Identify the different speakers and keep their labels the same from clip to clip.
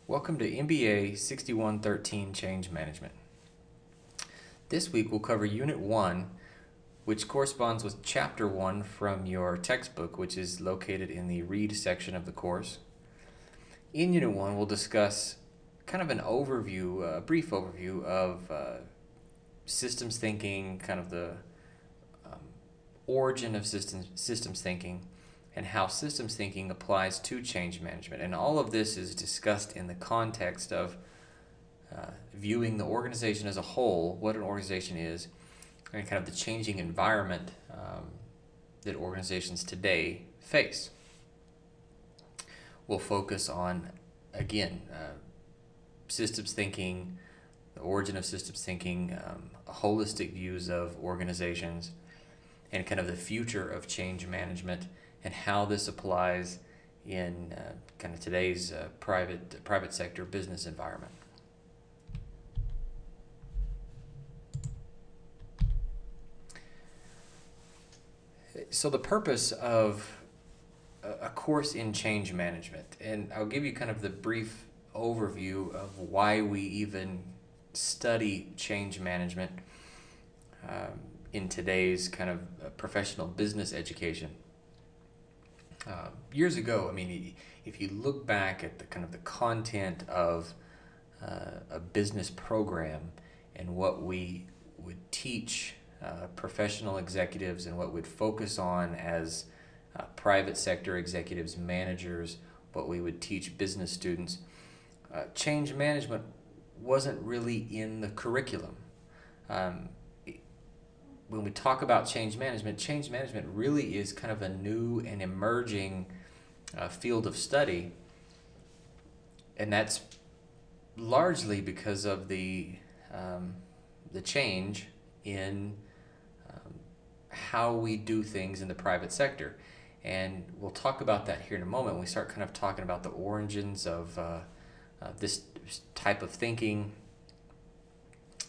Speaker 1: Welcome to MBA 6113 Change Management. This week we'll cover Unit 1, which corresponds with Chapter 1 from your textbook, which is located in the Read section of the course. In Unit 1 we'll discuss kind of an overview, a brief overview of systems thinking, kind of the origin of systems thinking, and how systems thinking applies to change management. And all of this is discussed in the context of viewing the organization as a whole, what an organization is, and kind of the changing environment that organizations today face. We'll focus on, again, systems thinking, the origin of systems thinking, holistic views of organizations, and kind of the future of change management, and how this applies in kind of today's private sector business environment. So the purpose of a course in change management, and I'll give you kind of the brief overview of why we even study change management in today's kind of professional business education. Years ago, I mean, if you look back at the kind of the content of a business program and what we would teach professional executives and what we'd focus on as private sector executives, managers, what we would teach business students, change management wasn't really in the curriculum. When we talk about change management really is kind of a new and emerging field of study, and that's largely because of the change in how we do things in the private sector. And we'll talk about that here in a moment when we start kind of talking about the origins of this type of thinking.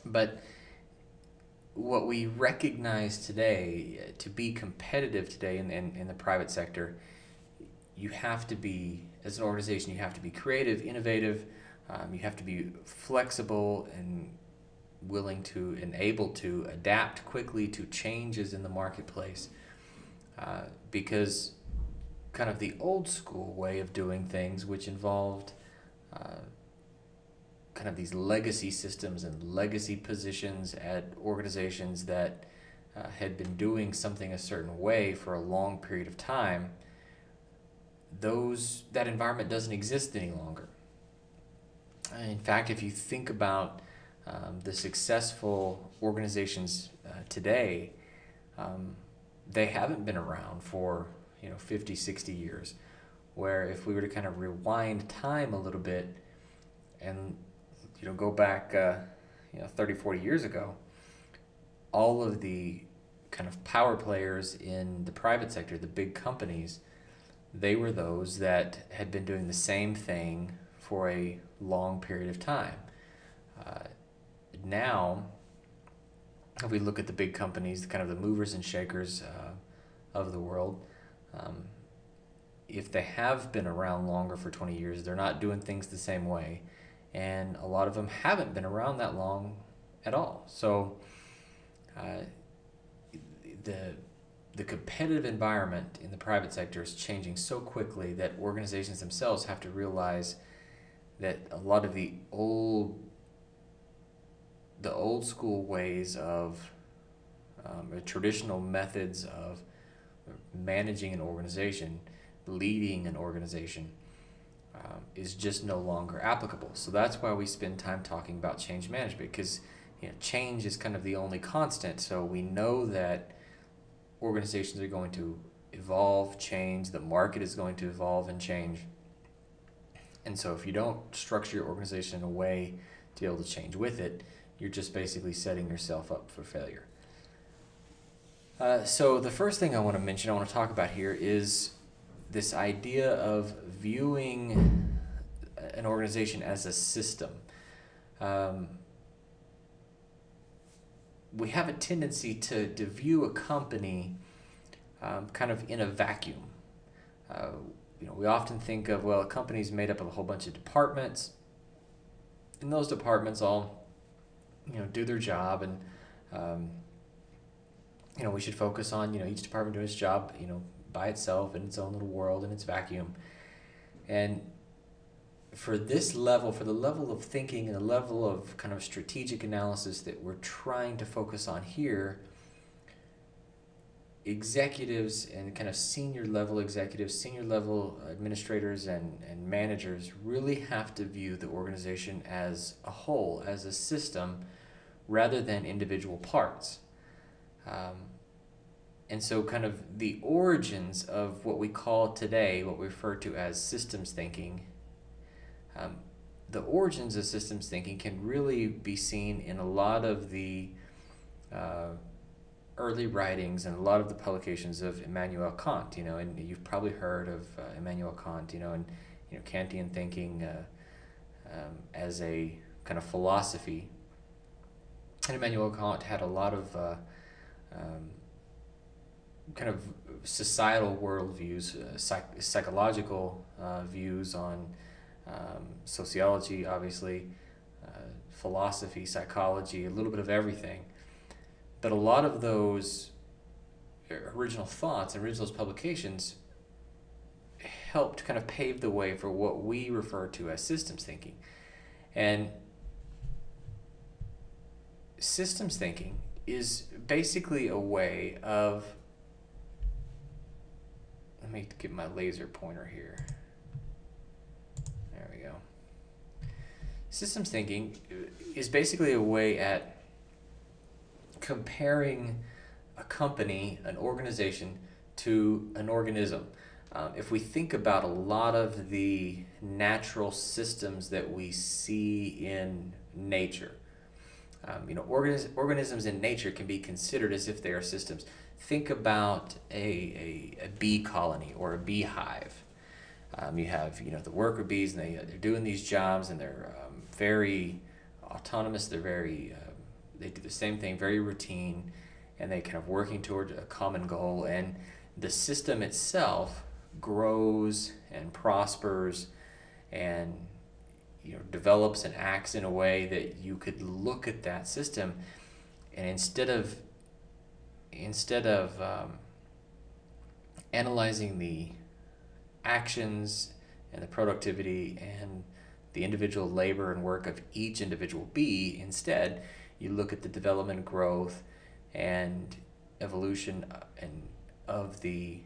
Speaker 1: But what we recognize today, to be competitive today in the private sector, you have to be, as an organization, you have to be creative, innovative, you have to be flexible and willing to and able to adapt quickly to changes in the marketplace, because kind of the old school way of doing things, which involved kind of these legacy systems and legacy positions at organizations that had been doing something a certain way for a long period of time, that environment doesn't exist any longer. In fact, if you think about the successful organizations today, they haven't been around for 50, 60 years, where if we were to kind of rewind time a little bit and go back 30, 40 years ago, all of the kind of power players in the private sector, the big companies, they were those that had been doing the same thing for a long period of time. Now, if we look at the big companies, kind of the movers and shakers of the world, if they have been around longer for 20 years, they're not doing things the same way. And a lot of them haven't been around that long at all. So the competitive environment in the private sector is changing so quickly that organizations themselves have to realize that a lot of the old school ways of traditional methods of managing an organization, leading an organization, is just no longer applicable. So that's why we spend time talking about change management, because change is kind of the only constant. So we know that organizations are going to evolve, change, the market is going to evolve and change. And so if you don't structure your organization in a way to be able to change with it, you're just basically setting yourself up for failure. So the first thing I want to talk about here is this idea of viewing an organization as a system. We have a tendency to view a company kind of in a vacuum. We often think of, well, a company's made up of a whole bunch of departments, And those departments all, do their job, and um, we should focus on, each department doing its job, by itself in its own little world in its vacuum. And for the level of thinking and the level of kind of strategic analysis that we're trying to focus on here, executives and kind of senior level executives, senior level administrators and managers really have to view the organization as a whole, as a system, rather than individual parts. And so kind of the origins of what we call today, what we refer to as systems thinking, the origins of systems thinking can really be seen in a lot of the early writings and a lot of the publications of Immanuel Kant, and you've probably heard of Immanuel Kant, and Kantian thinking as a kind of philosophy. And Immanuel Kant had a lot of kind of societal worldviews, psychological views on sociology, obviously, philosophy, psychology, a little bit of everything. But a lot of those original thoughts and original publications helped kind of pave the way for what we refer to as systems thinking. And systems thinking is basically a way of, let me get my laser pointer here. There we go. Systems thinking is basically a way at comparing a company, an organization, to an organism. If we think about a lot of the natural systems that we see in nature, organisms in nature can be considered as if they are systems. Think about a bee colony or a beehive. You have the worker bees, and they're doing these jobs, and they're very autonomous. They're very they do the same thing, very routine, and they kind of working toward a common goal. And the system itself grows and prospers, and develops and acts in a way that you could look at that system, and instead of analyzing the actions and the productivity and the individual labor and work of each individual bee, instead you look at the development, growth, and evolution of the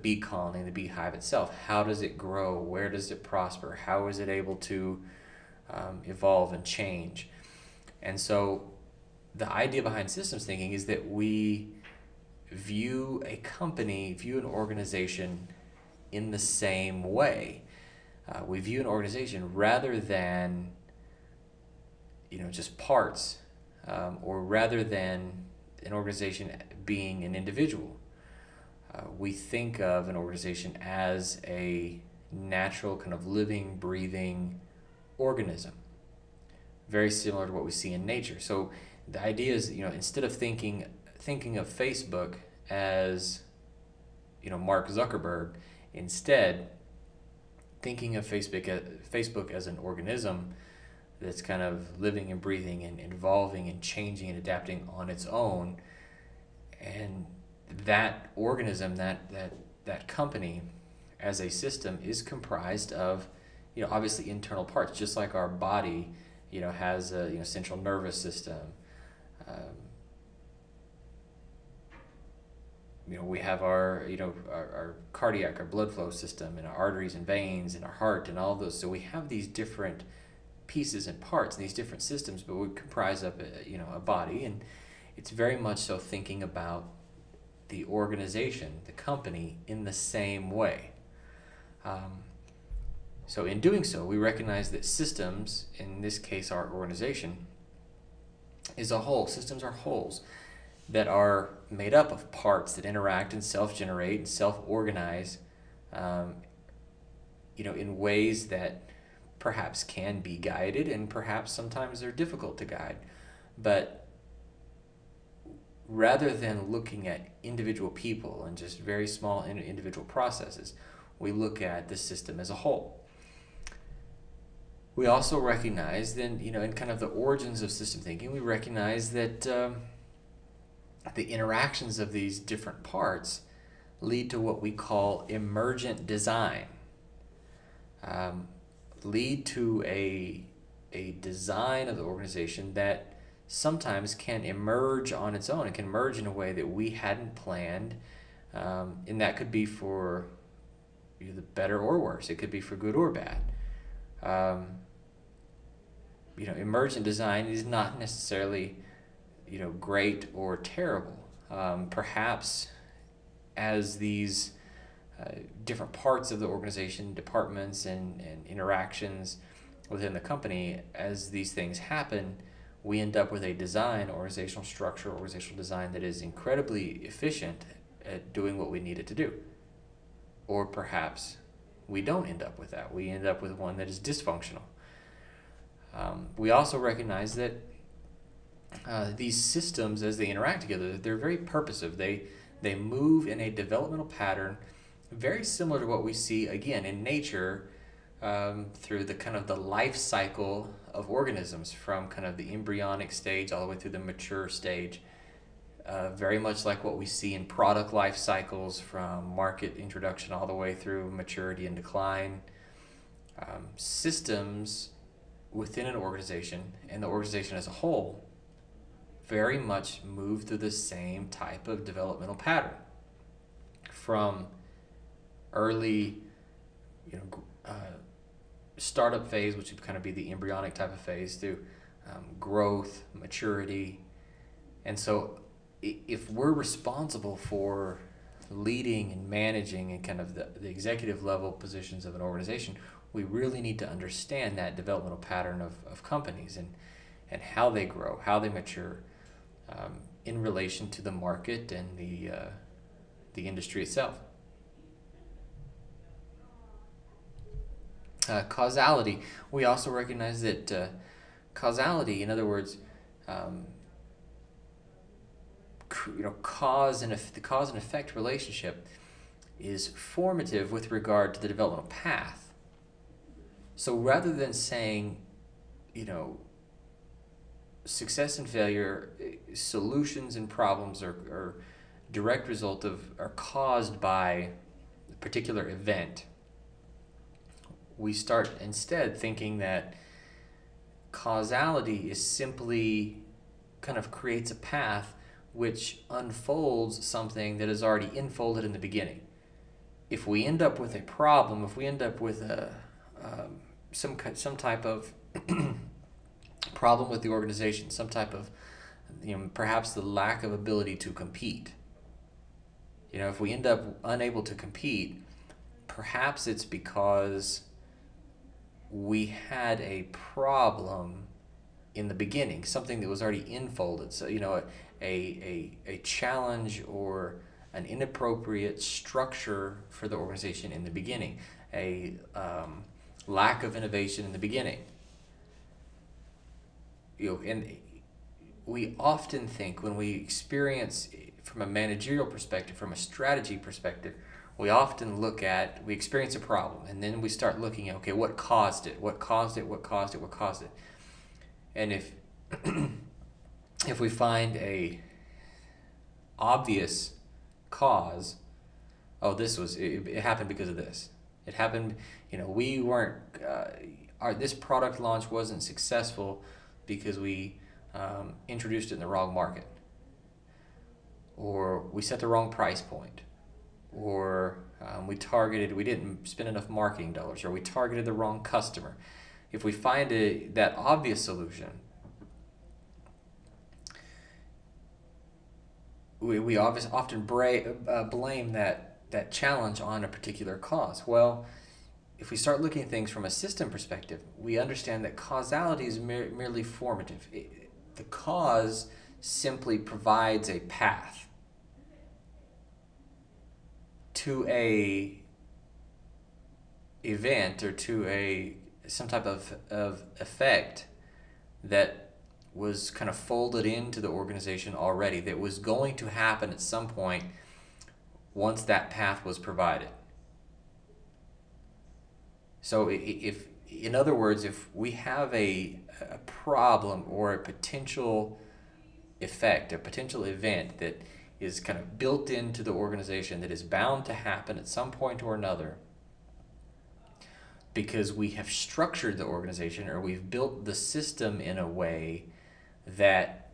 Speaker 1: bee colony, the beehive itself. How does it grow? Where does it prosper? How is it able to evolve and change? And so the idea behind systems thinking is that we view a company, view an organization in the same way. We view an organization rather than just parts, or rather than an organization being an individual. We think of an organization as a natural kind of living, breathing organism, very similar to what we see in nature. So the idea is, instead of thinking of Facebook as Mark Zuckerberg, instead thinking of Facebook as an organism that's kind of living and breathing and evolving and changing and adapting on its own. And that organism, that company as a system, is comprised of obviously internal parts, just like our body has a central nervous system. We have our cardiac, our blood flow system, and our arteries and veins, and our heart, and all those. So we have these different pieces and parts and these different systems, but we comprise of a body. And it's very much so thinking about the organization, the company, in the same way. So in doing so, we recognize that systems, in this case our organization, is a whole. Systems are wholes that are made up of parts that interact and self-generate and self-organize in ways that perhaps can be guided, and perhaps sometimes they're difficult to guide. But rather than looking at individual people and just very small individual processes, we look at the system as a whole. We also recognize then, in kind of the origins of system thinking, we recognize that the interactions of these different parts lead to what we call emergent design, um, lead to a design of the organization that sometimes can emerge on its own. It can emerge in a way that we hadn't planned, and that could be for either better or worse. It could be for good or bad. Um, Emergent design is not necessarily, great or terrible. Perhaps as these different parts of the organization, departments, and interactions within the company, as these things happen, we end up with a design, organizational structure, organizational design that is incredibly efficient at doing what we need it to do. Or perhaps we don't end up with that. We end up with one that is dysfunctional. We also recognize that these systems, as they interact together, they're very purposive. They move in a developmental pattern very similar to what we see again in nature, through the kind of the life cycle of organisms, from kind of the embryonic stage all the way through the mature stage. Very much like what we see in product life cycles, from market introduction all the way through maturity and decline. Systems within an organization and the organization as a whole very much move through the same type of developmental pattern, from early, startup phase, which would kind of be the embryonic type of phase, through growth, maturity. And so if we're responsible for leading and managing and kind of the executive level positions of an organization, we really need to understand that developmental pattern of companies, and how they grow, how they mature, in relation to the market and the industry itself. Causality. We also recognize that causality, in other words, the cause and effect relationship, is formative with regard to the developmental path. So rather than saying, success and failure, solutions and problems are direct result of, are caused by a particular event, we start instead thinking that causality is simply kind of creates a path which unfolds something that is already enfolded in the beginning. If we end up with a problem, if we end up with some type of problem with the organization, some type of, perhaps the lack of ability to compete. If we end up unable to compete, perhaps it's because we had a problem in the beginning, something that was already enfolded. So, a challenge or an inappropriate structure for the organization in the beginning, a lack of innovation in the beginning. And we often think, when we experience from a managerial perspective, from a strategy perspective, we experience a problem, and then we start looking at, okay, what caused it? What caused it? What caused it? What caused it? And if if we find a obvious cause, oh, it happened because of this. It happened, we weren't, this product launch wasn't successful because we introduced it in the wrong market, or we set the wrong price point, or we didn't spend enough marketing dollars, or we targeted the wrong customer. If we find that obvious solution, we often blame that challenge on a particular cause. Well, if we start looking at things from a system perspective, we understand that causality is merely formative. The cause simply provides a path to a event, or to some type of effect that was kind of folded into the organization already, that was going to happen at some point once that path was provided. So if In other words, if we have a problem or a potential effect, a potential event that is kind of built into the organization that is bound to happen at some point or another, because we have structured the organization or we've built the system in a way that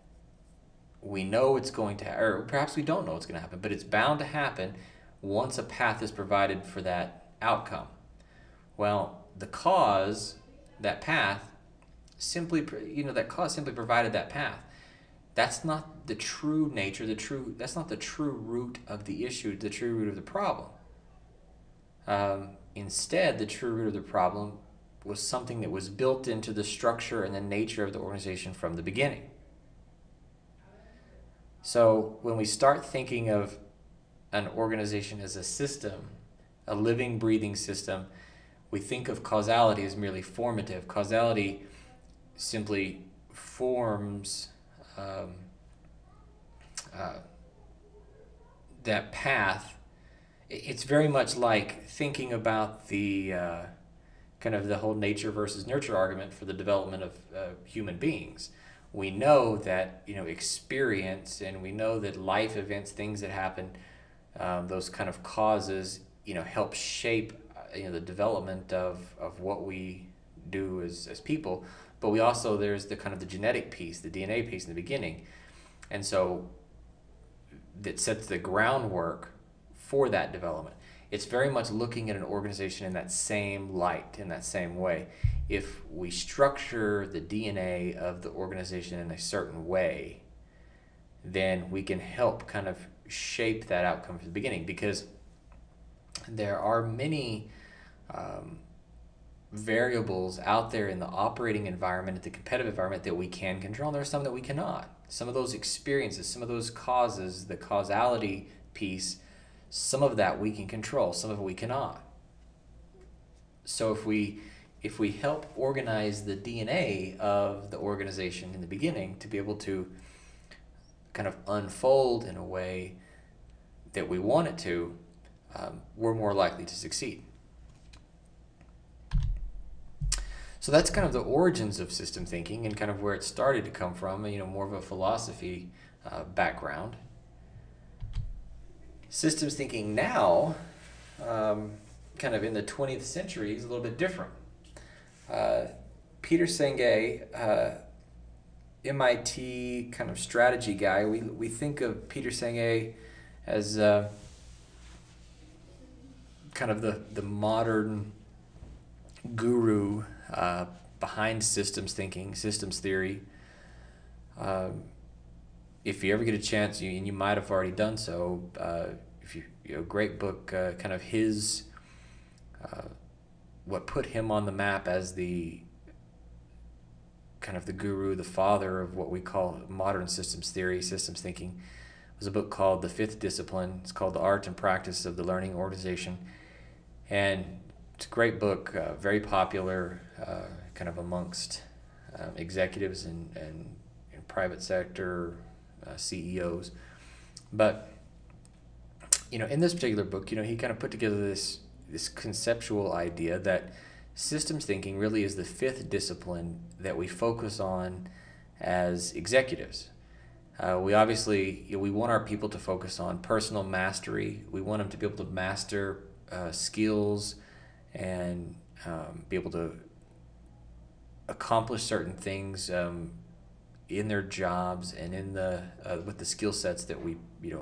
Speaker 1: we know it's going to, or perhaps we don't know it's going to happen, but it's bound to happen once a path is provided for that outcome. Well, the cause, that path, simply, that cause simply provided that path. That's not the true nature, that's not the true root of the issue, the true root of the problem. Instead, the true root of the problem was something that was built into the structure and the nature of the organization from the beginning. So when we start thinking of an organization as a system, a living, breathing system, we think of causality as merely formative. Causality simply forms that path. It's very much like thinking about the kind of the whole nature versus nurture argument for the development of human beings. We know that experience, and we know that life events, things that happen, those kind of causes help shape the development of what we do as people. But we also, there's the kind of the genetic piece, the DNA piece in the beginning, and so that sets the groundwork for that development. It's very much looking at an organization in that same light, in that same way. If we structure the DNA of the organization in a certain way, then we can help kind of shape that outcome from the beginning, because there are many variables out there in the operating environment, the competitive environment, that we can control. There are some that we cannot. Some of those experiences, some of those causes, the causality piece, some of that we can control, some of it we cannot. So if we help organize the DNA of the organization in the beginning to be able to kind of unfold in a way that we want it to, we're more likely to succeed. So that's kind of the origins of system thinking and kind of where it started to come from, more of a philosophy background. Systems thinking now, kind of in the 20th century, is a little bit different. Peter Senge, MIT kind of strategy guy, we think of Peter Senge as kind of the modern guru behind systems thinking, systems theory. If you ever get a chance, and you might have already done so, great book, kind of his, what put him on the map as the kind of the guru, the father of what we call modern systems theory, systems thinking, was a book called The Fifth Discipline. It's called The Art and Practice of the Learning Organization. And it's a great book, very popular, kind of amongst executives and private sector CEOs. But in this particular book, he kind of put together this conceptual idea that systems thinking really is the fifth discipline that we focus on as executives. We obviously, we want our people to focus on personal mastery. We want them to be able to master skills and be able to accomplish certain things in their jobs and in the with the skill sets that we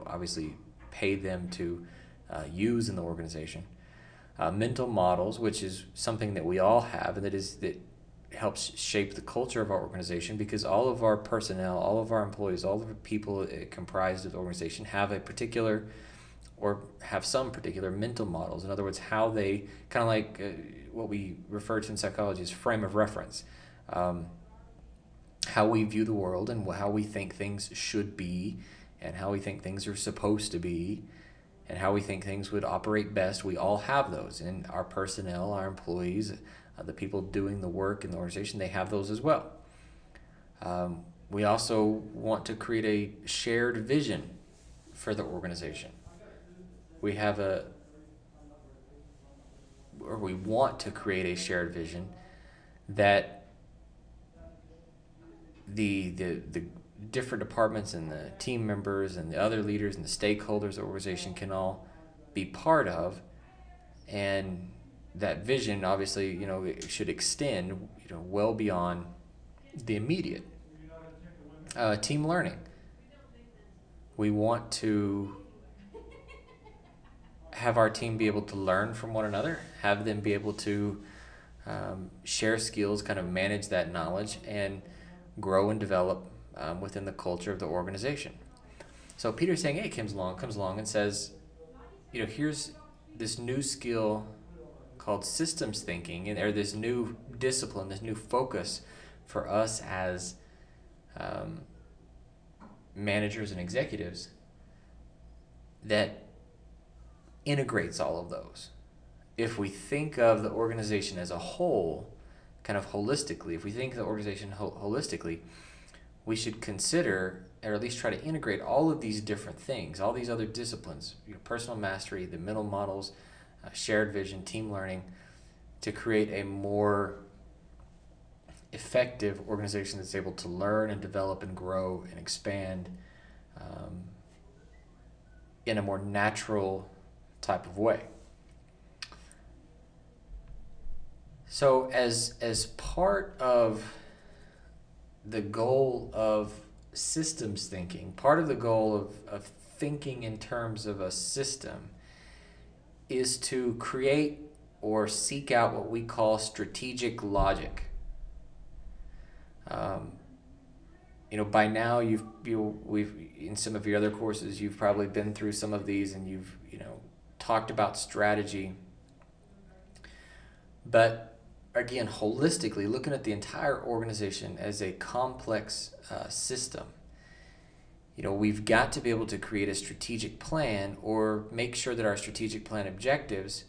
Speaker 1: obviously pay them to use in the organization. Mental models, which is something that we all have, and that helps shape the culture of our organization, because all of our personnel, all of our employees, all of the people comprised of the organization have a particular or have some particular mental models. In other words, how they kind of like what we refer to in psychology as frame of reference. How we view the world and how we think things should be and how we think things are supposed to be and how we think things would operate best. We all have those, and our personnel, our employees, the people doing the work in the organization, they have those as well. We also want to create a shared vision for the organization. We want to create a shared vision that the different departments and the team members and the other leaders and the stakeholders of the organization can all be part of, and that vision obviously it should extend well beyond the immediate. Team learning. We want to have our team be able to learn from one another, have them be able to share skills, kind of manage that knowledge, and grow and develop within the culture of the organization. So Peter's saying, hey, comes along and says, here's this new skill called systems thinking, or this new discipline, this new focus for us as managers and executives that integrates all of those. If we think of the organization as a whole, kind of holistically, if we think of the organization holistically, we should consider, or at least try to integrate all of these different things, all these other disciplines, personal mastery, the mental models, shared vision, team learning, to create a more effective organization that's able to learn and develop and grow and expand in a more natural type of way. So as part of the goal of systems thinking, part of the goal of thinking in terms of a system is to create or seek out what we call strategic logic. By now we've in some of your other courses you've probably been through some of these, and you've talked about strategy. But again, holistically, looking at the entire organization as a complex system, we've got to be able to create a strategic plan, or make sure that our strategic plan objectives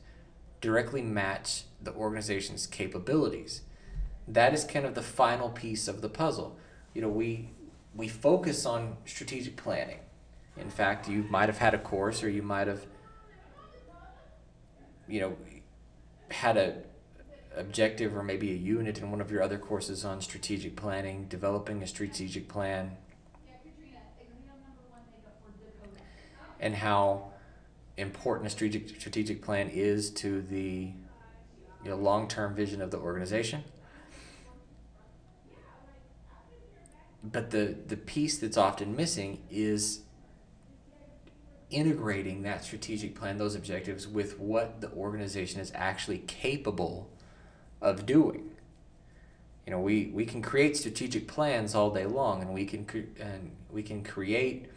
Speaker 1: directly match the organization's capabilities. That is kind of the final piece of the puzzle. We focus on strategic planning. In fact, you might have had a course, or you might have had a objective or maybe a unit in one of your other courses on strategic planning, developing a strategic plan, and how important a strategic plan is to the long-term vision of the organization. But the piece that's often missing is integrating that strategic plan, those objectives, with what the organization is actually capable of doing. We can create strategic plans all day long, and we can create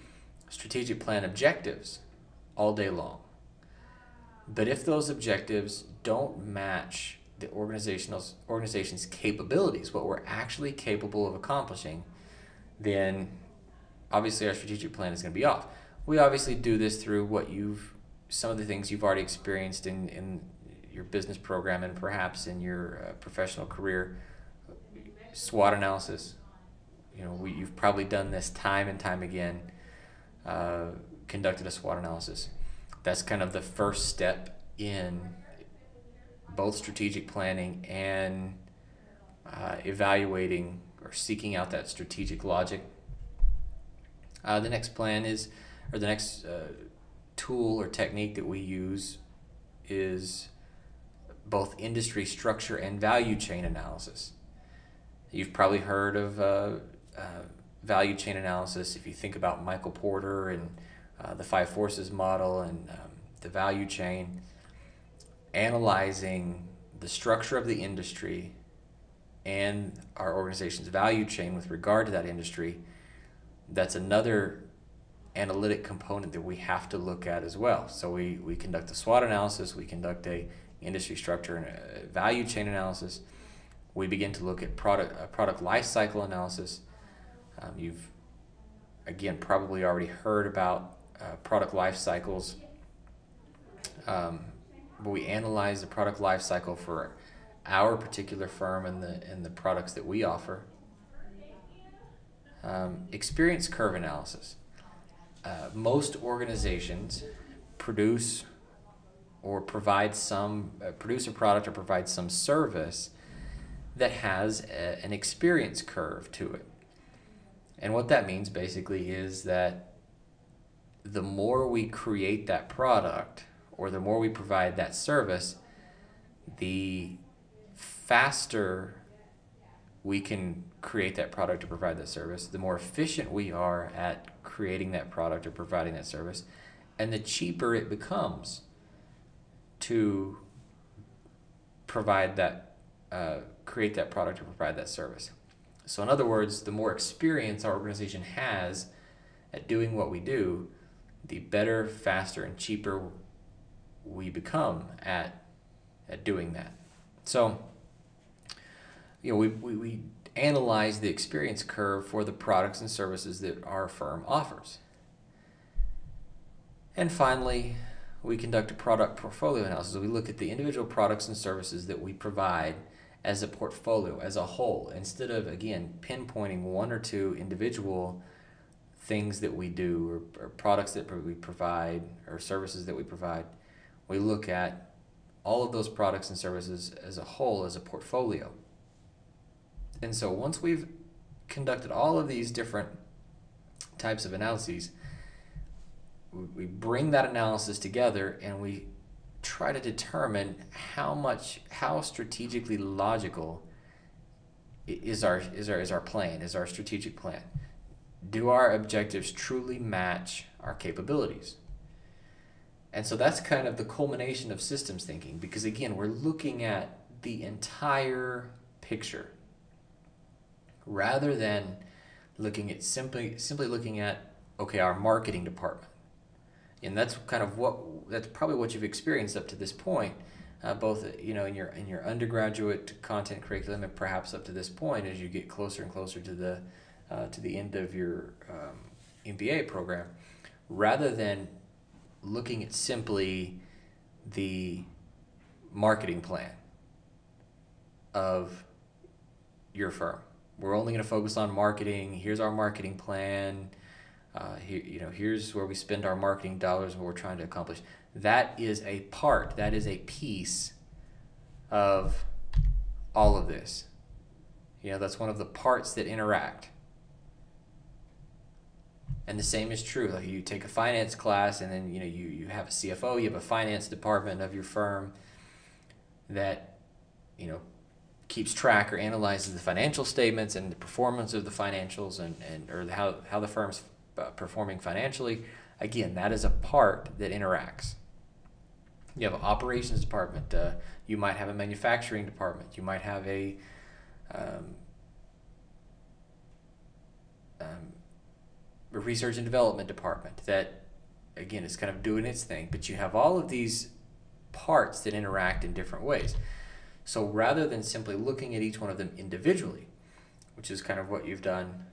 Speaker 1: strategic plan objectives all day long. But if those objectives don't match the organization's capabilities, what we're actually capable of accomplishing, then obviously our strategic plan is going to be off. We obviously do this through some of the things you've already experienced in your business program, and perhaps in your professional career. SWOT analysis. You've probably done this time and time again, conducted a SWOT analysis. That's kind of the first step in both strategic planning and evaluating or seeking out that strategic logic. The next tool or technique that we use is both industry structure and value chain analysis. You've probably heard of value chain analysis. If you think about Michael Porter and the 5 forces model and the value chain, analyzing the structure of the industry and our organization's value chain with regard to that industry, that's another analytic component that we have to look at as well. So we conduct a SWOT analysis, we conduct a industry structure and a value chain analysis. We begin to look at product life cycle analysis. You've again probably already heard about product life cycles, but we analyze the product life cycle for our particular firm and the products that we offer. Experience curve analysis. Most organizations produce a product or provide some service that has an experience curve to it. And what that means basically is that the more we create that product or the more we provide that service, the faster we can create that product or provide that service, the more efficient we are at creating that product or providing that service, and the cheaper it becomes to provide that, create that product or provide that service. So in other words, the more experience our organization has at doing what we do, the better, faster, and cheaper we become at doing that. So, we analyze the experience curve for the products and services that our firm offers. And finally, we conduct a product portfolio analysis. We look at the individual products and services that we provide as a portfolio, as a whole, instead of, again, pinpointing one or two individual things that we do or products that we provide or services that we provide. We look at all of those products and services as a whole, as a portfolio. And so once we've conducted all of these different types of analyses, we bring that analysis together and we try to determine how strategically logical is our plan, is our strategic plan. Do our objectives truly match our capabilities? And so that's kind of the culmination of systems thinking, because again, we're looking at the entire picture rather than looking at simply looking at, okay, our marketing department. And that's probably what you've experienced up to this point, both in your undergraduate content curriculum and perhaps up to this point as you get closer and closer to the end of your MBA program, rather than looking at simply the marketing plan of your firm. We're only going to focus on marketing. Here's our marketing plan. Here's where we spend our marketing dollars and what we're trying to accomplish. That is a piece of all of this. That's one of the parts that interact. And the same is true. Like you take a finance class and then you have a CFO, you have a finance department of your firm that keeps track or analyzes the financial statements and the performance of the financials or how the firm's performing financially. Again, that is a part that interacts. You have an operations department. You might have a manufacturing department. You might have a research and development department that, again, is kind of doing its thing. But you have all of these parts that interact in different ways. So rather than simply looking at each one of them individually, which is kind of what you've done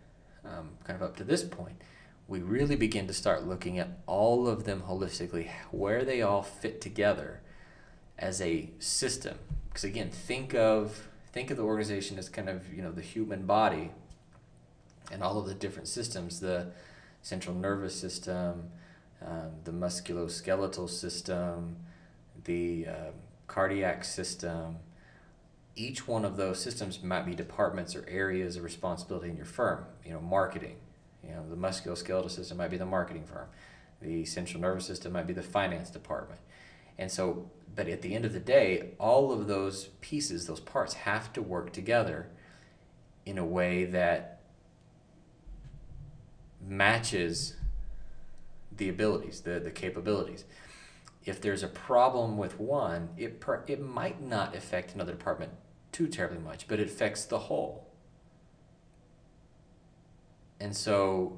Speaker 1: kind of up to this point, we really begin to start looking at all of them holistically, where they all fit together as a system. Because again, think of the organization as kind of the human body and all of the different systems, the central nervous system, the musculoskeletal system, the cardiac system. Each one of those systems might be departments or areas of responsibility in your firm. Marketing. The musculoskeletal system might be the marketing firm. The central nervous system might be the finance department. And so, but at the end of the day, all of those pieces, those parts have to work together in a way that matches the abilities, the capabilities. If there's a problem with one, it might not affect another department too terribly much, but it affects the whole. And so,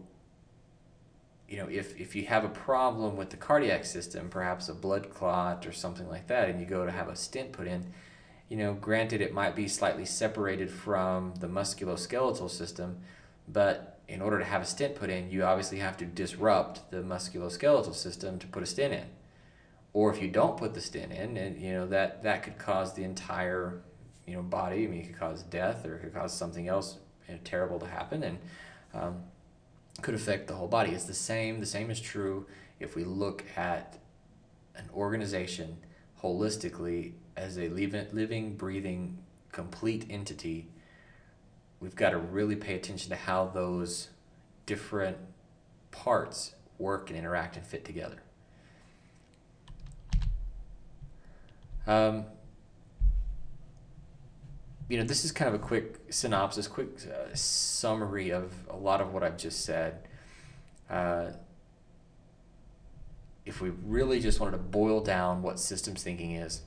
Speaker 1: if you have a problem with the cardiac system, perhaps a blood clot or something like that, and you go to have a stent put in, granted it might be slightly separated from the musculoskeletal system, but in order to have a stent put in, you obviously have to disrupt the musculoskeletal system to put a stent in. Or if you don't put the stent in, and that could cause the entire body. It could cause death, or it could cause something else terrible to happen, and could affect the whole body. It's the same. The same is true if we look at an organization holistically as a living, breathing complete entity, we've got to really pay attention to how those different parts work and interact and fit together. This is kind of a quick synopsis, quick summary of a lot of what I've just said. If we really just wanted to boil down what systems thinking is,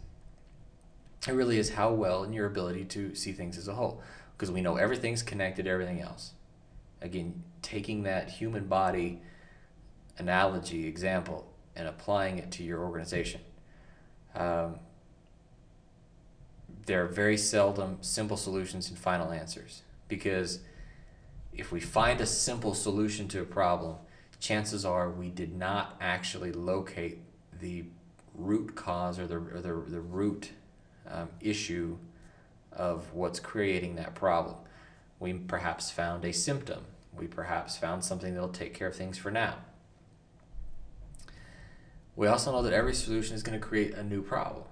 Speaker 1: it really is how well in your ability to see things as a whole, because we know everything's connected to everything else. Again, taking that human body analogy example and applying it to your organization. There are very seldom simple solutions and final answers, because if we find a simple solution to a problem, chances are we did not actually locate the root cause or the root issue of what's creating that problem. We perhaps found a symptom. We perhaps found something that'll take care of things for now. We also know that every solution is going to create a new problem.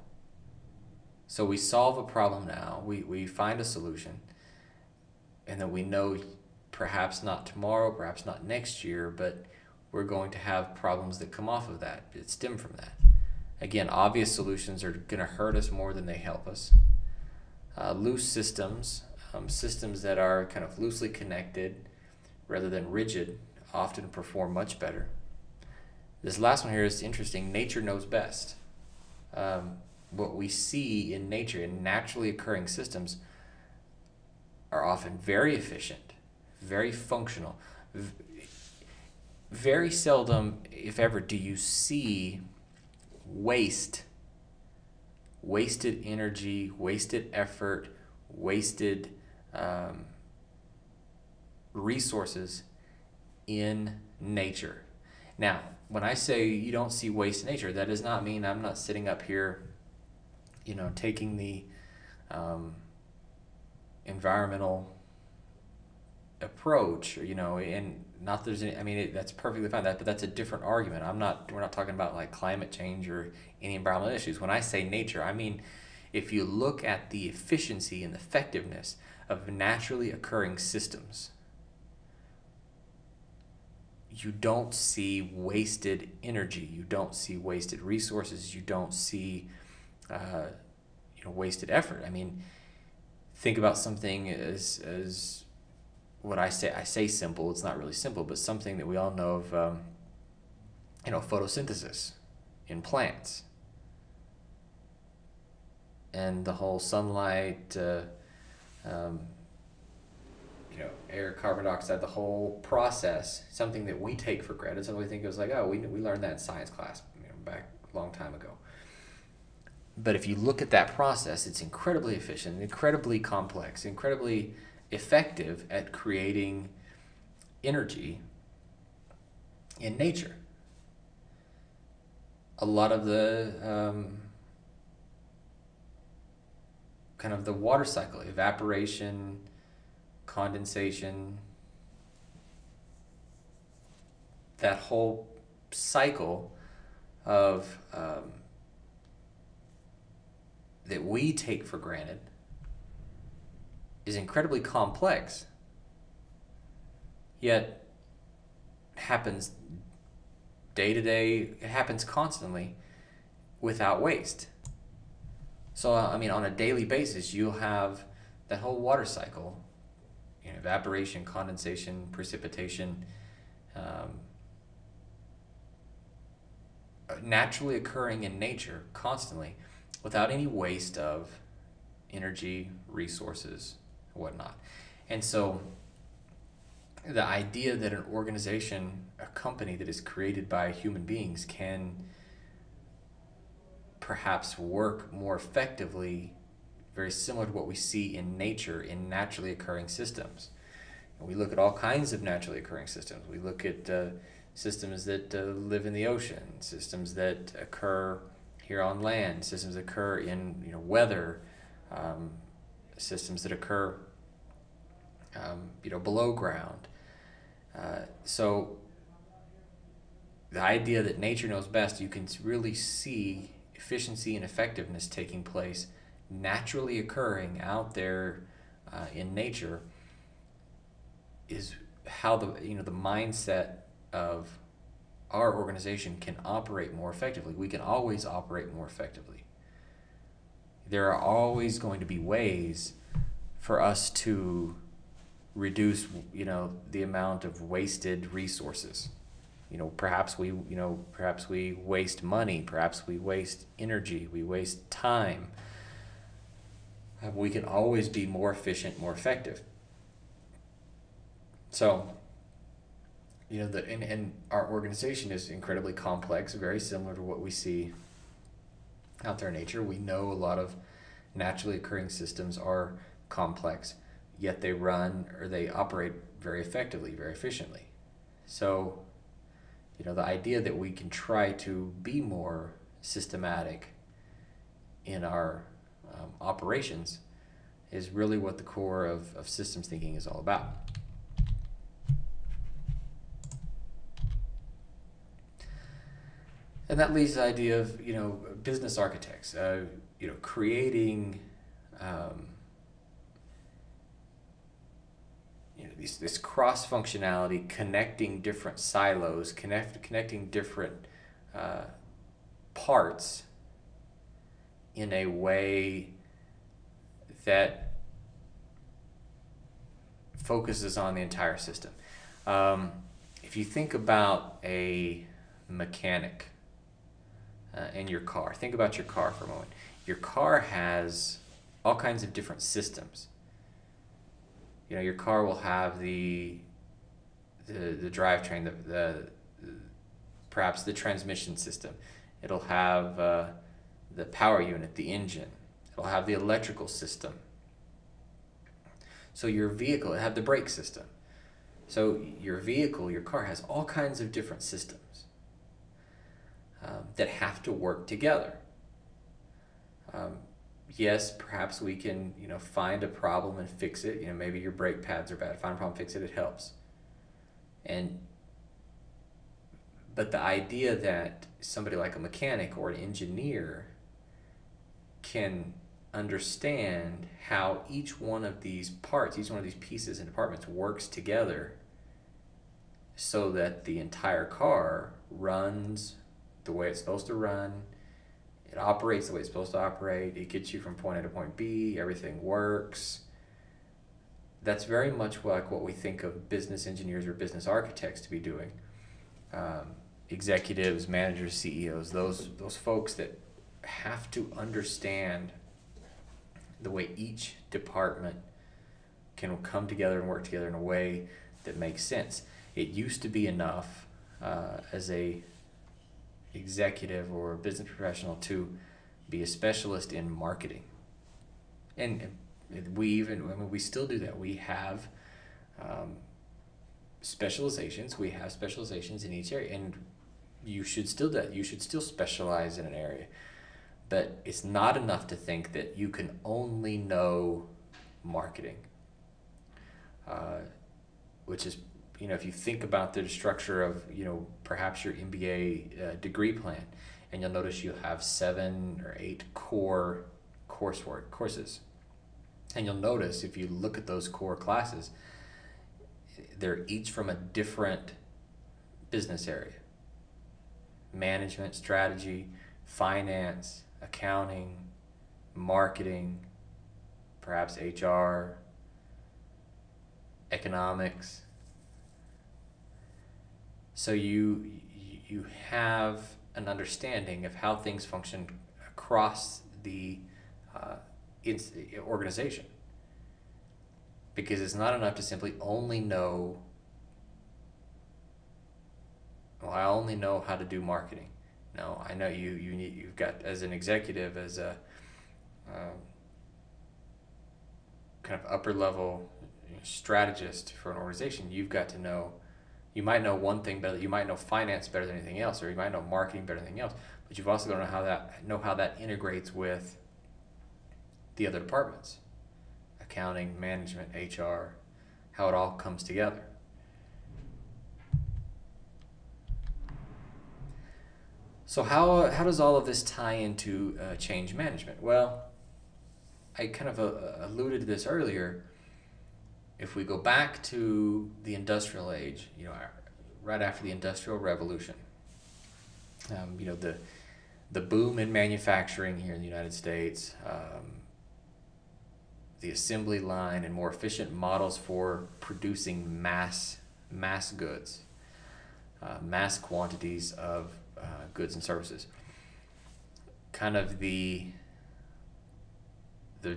Speaker 1: So we solve a problem now, we find a solution, and then we know perhaps not tomorrow, perhaps not next year, but we're going to have problems that come off of that, that stem from that. Again, obvious solutions are going to hurt us more than they help us. Loose systems, systems that are kind of loosely connected rather than rigid, often perform much better. This last one here is interesting. Nature knows best. What we see in nature, in naturally occurring systems, are often very efficient, very functional. Very seldom, if ever, do you see wasted energy, wasted effort, wasted resources in nature. Now, when I say you don't see waste in nature, that does not mean I'm not sitting up here, taking the environmental approach, and not there's any, that's perfectly fine. But that's a different argument. We're not talking about like climate change or any environmental issues. When I say nature, I mean if you look at the efficiency and effectiveness of naturally occurring systems, you don't see wasted energy, you don't see wasted resources, you don't see wasted effort. Think about something as what I say simple. It's not really simple, but something that we all know of. Photosynthesis in plants, and the whole sunlight, air, carbon dioxide, the whole process. Something that we take for granted. Something we think it was like, oh, we learned that in science class back a long time ago. But if you look at that process, it's incredibly efficient, incredibly complex, incredibly effective at creating energy in nature. A lot of the kind of the water cycle, evaporation, condensation, that whole cycle of that we take for granted is incredibly complex, yet happens day to day. It happens constantly without waste. So on a daily basis, you'll have that whole water cycle, evaporation, condensation, precipitation, naturally occurring in nature constantly without any waste of energy, resources, whatnot. And so the idea that an organization, a company that is created by human beings can perhaps work more effectively, very similar to what we see in nature in naturally occurring systems. And we look at all kinds of naturally occurring systems. We look at systems that live in the ocean, systems that occur here on land, systems that occur in weather, systems that occur below ground. So the idea that nature knows best, you can really see efficiency and effectiveness taking place naturally occurring out there in nature is how the mindset of our organization can operate more effectively. We can always operate more effectively. There are always going to be ways for us to reduce, the amount of wasted resources. Perhaps we waste money, perhaps we waste energy, we waste time. We can always be more efficient, more effective. So, and our organization is incredibly complex, very similar to what we see out there in nature. We know a lot of naturally occurring systems are complex, yet they run or they operate very effectively, very efficiently. So, the idea that we can try to be more systematic in our operations is really what the core of systems thinking is all about. And that leads to the idea of, business architects, creating this cross functionality, connecting different silos, connecting different parts in a way that focuses on the entire system. If you think about a mechanic in your car, think about your car for a moment. Your car has all kinds of different systems. Your car will have the drivetrain, perhaps the transmission system. It'll have the power unit, the engine. It'll have the electrical system. So your vehicle, it'll have the brake system. So your vehicle, your car has all kinds of different systems that have to work together. Yes, perhaps we can, find a problem and fix it. Maybe your brake pads are bad. Find a problem, fix it. It helps. But the idea that somebody like a mechanic or an engineer can understand how each one of these parts, each one of these pieces and departments works together so that the entire car runs the way it's supposed to run, it operates the way it's supposed to operate, it gets you from point A to point B, everything works. That's very much like what we think of business engineers or business architects to be doing. Executives, managers, CEOs, those folks that have to understand the way each department can come together and work together in a way that makes sense. It used to be enough as a executive or a business professional to be a specialist in marketing. And we still do that. We have specializations. We have specializations in each area, and you should still do that. You should still specialize in an area. But it's not enough to think that you can only know marketing, which is, if you think about the structure of, perhaps your MBA degree plan, and you'll notice you'll have 7 or 8 core courses. And you'll notice if you look at those core classes, they're each from a different business area. Management, strategy, finance, accounting, marketing, perhaps HR, economics. So you have an understanding of how things function across the organization. Because it's not enough to simply only know, I only know how to do marketing. No, I know you've got, as an executive, as a kind of upper level strategist for an organization, you've got to know, you might know one thing better, you might know finance better than anything else, or you might know marketing better than anything else, but you've also got to know how that integrates with the other departments, accounting, management, HR, how it all comes together. So how does all of this tie into change management? Well, I kind of alluded to this earlier. If we go back to the industrial age, right after the Industrial Revolution, the boom in manufacturing here in the United States, the assembly line and more efficient models for producing mass goods, mass quantities of goods and services. Kind of the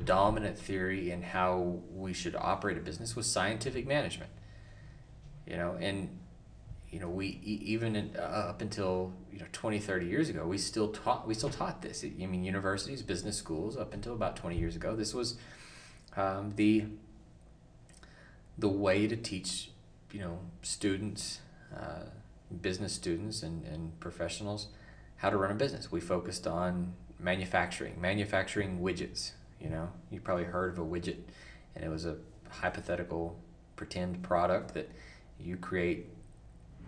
Speaker 1: dominant theory in how we should operate a business was scientific management. And we even up until 20, 30 years ago, we still taught this. Universities, business schools, up until about 20 years ago, this was the way to teach students, business students and professionals how to run a business. We focused on manufacturing widgets. You probably heard of a widget, and it was a hypothetical pretend product that you create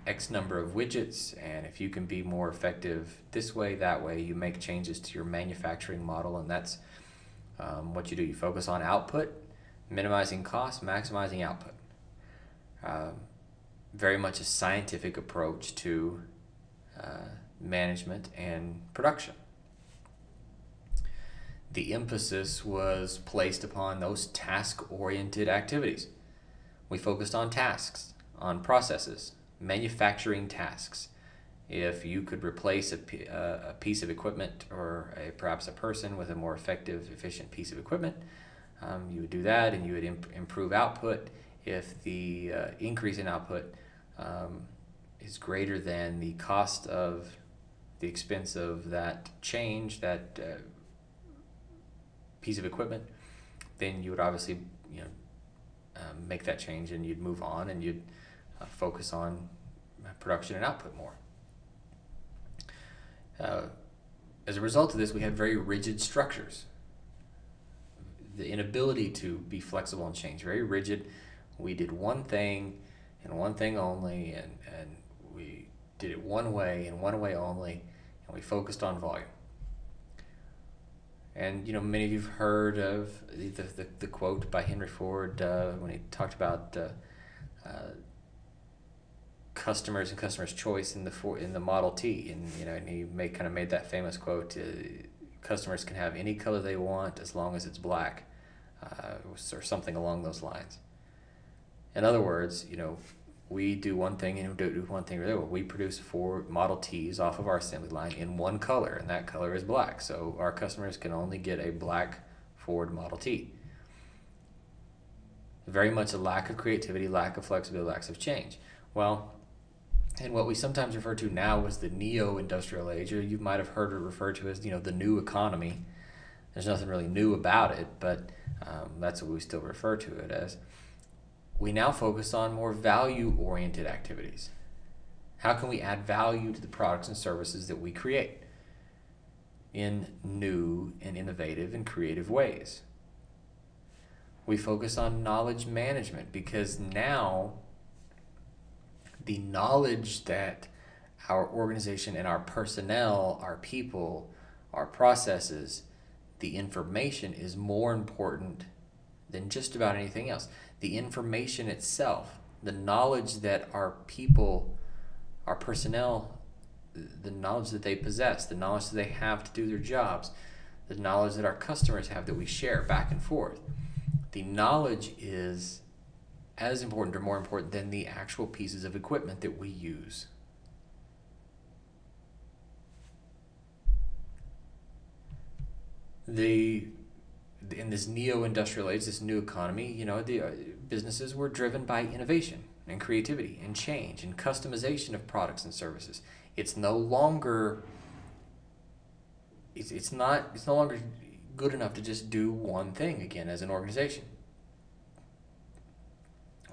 Speaker 1: X number of widgets, and if you can be more effective this way, that way, you make changes to your manufacturing model, and that's what you do. You focus on output, minimizing cost, maximizing output. Very much a scientific approach to management and production. The emphasis was placed upon those task-oriented activities. We focused on tasks, on processes, manufacturing tasks. If you could replace a piece of equipment or perhaps a person with a more effective, efficient piece of equipment, you would do that, and you would improve output. If the increase in output is greater than the cost of the expense of that change, that piece of equipment, then you would obviously make that change, and you'd move on, and you'd focus on production and output more. As a result of this, we had very rigid structures. The inability to be flexible and change, very rigid. We did one thing and one thing only, and we did it one way and one way only, and we focused on volume. And many of you've heard of the quote by Henry Ford when he talked about customers and customers' choice in the Model T, and he made that famous quote: "Customers can have any color they want as long as it's black," or something along those lines. In other words, we do one thing and do one thing really well. We produce 4 Model Ts off of our assembly line in one color, and that color is black. So our customers can only get a black Ford Model T. Very much a lack of creativity, lack of flexibility, lack of change. Well, and what we sometimes refer to now as the neo-industrial age, or you might have heard it referred to as the new economy. There's nothing really new about it, but that's what we still refer to it as. We now focus on more value-oriented activities. How can we add value to the products and services that we create in new and innovative and creative ways? We focus on knowledge management, because now the knowledge that our organization and our personnel, our people, our processes, the information is more important than just about anything else. The information itself, the knowledge that our people, our personnel, the knowledge that they possess, the knowledge that they have to do their jobs, the knowledge that our customers have that we share back and forth. The knowledge is as important or more important than the actual pieces of equipment that we use. In this neo-industrial age, this new economy, the businesses were driven by innovation and creativity and change and customization of products and services. It's no longer good enough to just do one thing again as an organization.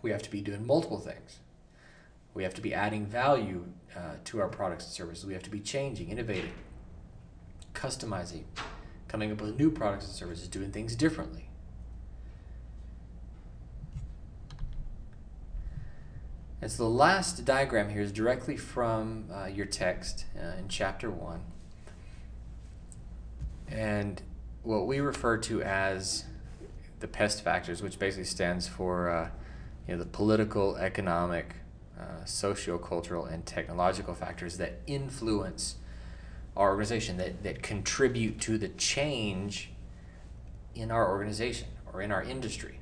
Speaker 1: We have to be doing multiple things. We have to be adding value to our products and services. We have to be changing, innovating, customizing, coming up with new products and services, doing things differently. And so the last diagram here is directly from your text in chapter 1. And what we refer to as the PEST factors, which basically stands for the political, economic, socio-cultural, and technological factors that influence our organization, that contribute to the change in our organization or in our industry.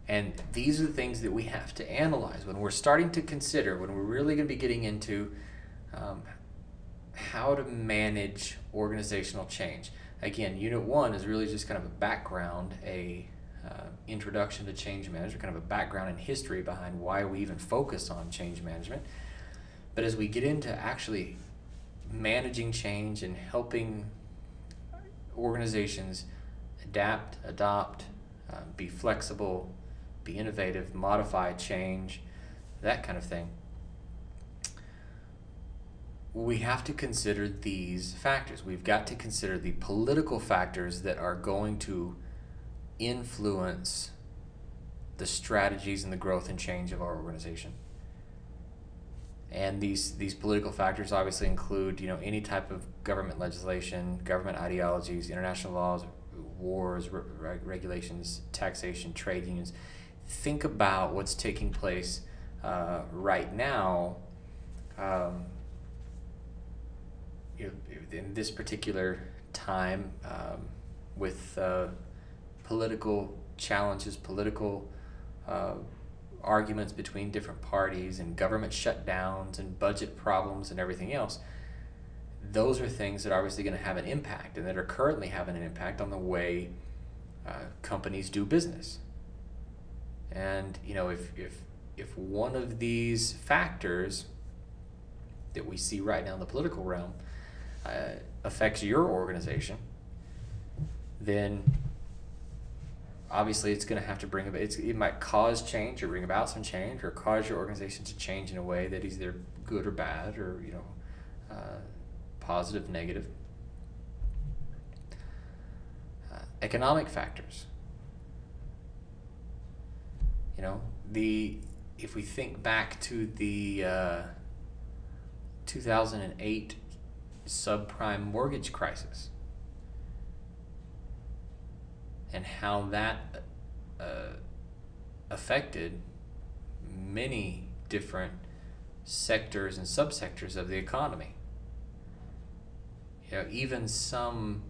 Speaker 1: And these are the things that we have to analyze when we're starting to consider, when we're really going to be getting into how to manage organizational change. Again, Unit 1 is really just kind of a background, introduction to change management, kind of a background and history behind why we even focus on change management. But as we get into actually managing change and helping organizations adapt, adopt, be flexible, be innovative, modify, change, that kind of thing, we have to consider these factors. We've got to consider the political factors that are going to influence the strategies and the growth and change of our organization. And these political factors obviously include, any type of government legislation, government ideologies, international laws, wars, regulations, taxation, trade unions. Think about what's taking place right now. In this particular time, with political challenges, political arguments between different parties, and government shutdowns and budget problems and everything else. Those are things that are obviously going to have an impact, and that are currently having an impact on the way companies do business. And if one of these factors that we see right now in the political realm affects your organization, then obviously it's going to have to bring about, it might cause change or bring about some change, or cause your organization to change in a way that is either good or bad, or positive, negative. Economic factors. If we think back to the 2008 subprime mortgage crisis, and how that affected many different sectors and subsectors of the economy. Even some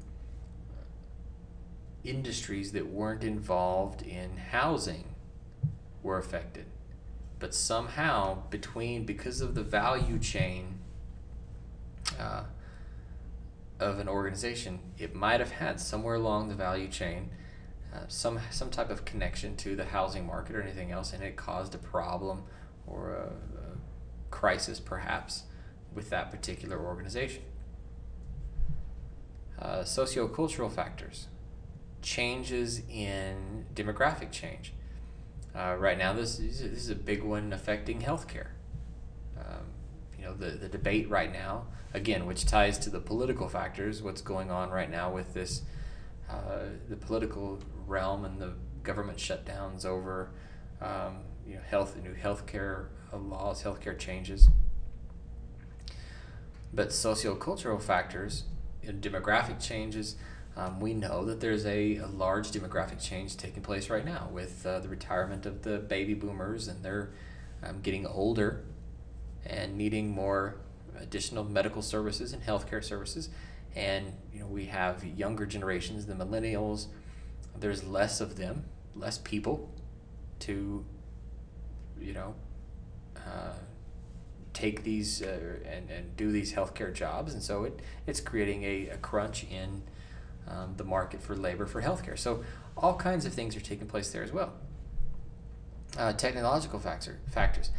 Speaker 1: industries that weren't involved in housing were affected. But somehow, because of the value chain of an organization, it might have had somewhere along the value chain some type of connection to the housing market or anything else, and it caused a problem or a crisis perhaps with that particular organization. Sociocultural factors, changes in demographic change. Right now, this is a big one affecting healthcare. The debate right now, again, which ties to the political factors, what's going on right now with this, the political realm and the government shutdowns over, new healthcare laws, healthcare changes. But sociocultural factors, demographic changes, we know that there's a large demographic change taking place right now with the retirement of the baby boomers, and they're getting older and needing more additional medical services and healthcare services. And we have younger generations, the millennials. There's less of them, less people to take these and do these healthcare jobs, and so it's creating a crunch in the market for labor for healthcare. So all kinds of things are taking place there as well. Technological factors.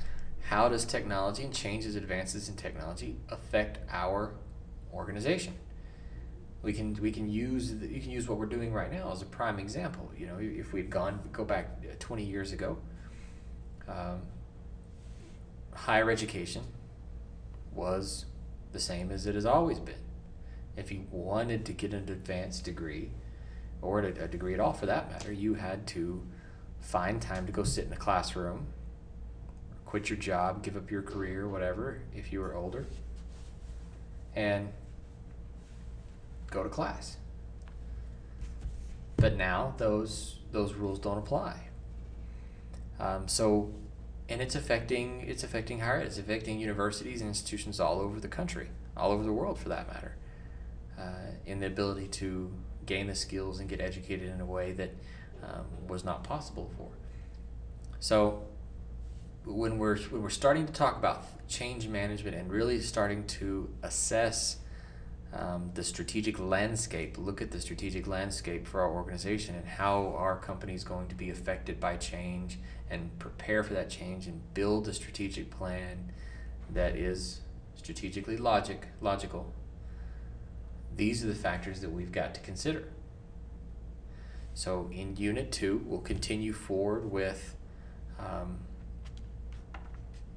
Speaker 1: How does technology and changes, advances in technology affect our organization? You can use what we're doing right now as a prime example. If we'd go back 20 years ago, higher education was the same as it has always been. If you wanted to get an advanced degree, or a degree at all for that matter, you had to find time to go sit in a classroom, quit your job, give up your career, whatever, if you were older, and go to class. but now those rules don't apply. And it's affecting higher ed. It's affecting universities and institutions all over the country, all over the world for that matter, in the ability to gain the skills and get educated in a way that was not possible before. So when we're starting to talk about change management and really starting to assess the strategic landscape, look at the strategic landscape for our organization and how our company is going to be affected by change, and prepare for that change and build a strategic plan that is strategically logical. These are the factors that we've got to consider. So in Unit 2, we'll continue forward with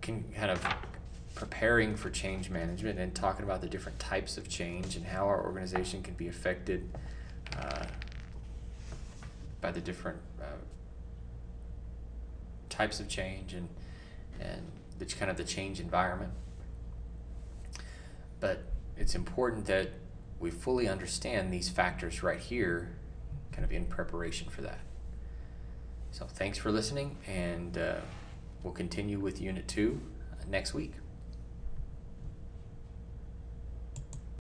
Speaker 1: kind of preparing for change management and talking about the different types of change and how our organization can be affected by the different types of change and the kind of the change environment. But it's important that we fully understand these factors right here, kind of in preparation for that. So thanks for listening, and we'll continue with Unit 2 next week.